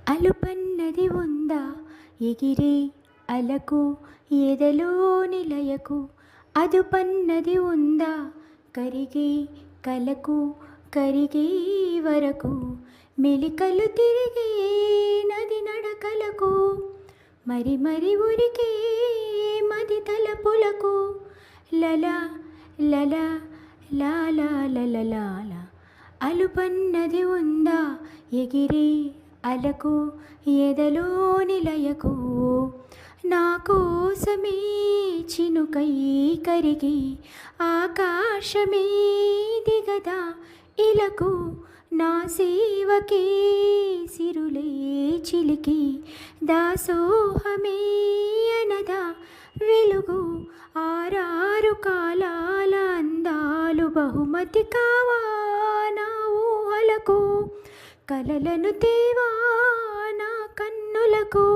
అలుపన్నది ఉందా ఎగిరే అలకు ఎదలోని లయకు, అదుపన్నది ఉందా కరిగే కలకు కరిగే వరకు, మెలికలు తిరిగే నది నడకలకు, మరి మరి ఉరికే మది తలపులకు, లలా లలా లాలా లలలాల. అలుపన్నది ఉందా ఎగిరే అలకు ఎదలోని లయకు, నా కోసమే చినుకై కరిగి ఆకాశమే దిగదా ఇలకు, నా సేవకే సిరులే చిలికి దాసోహమే అనదా వెలుగు, ఆరారు కాలాల అందాలు బహుమతి కావా నా ఊహలకు, కలలను తేవా నా కన్నులకు.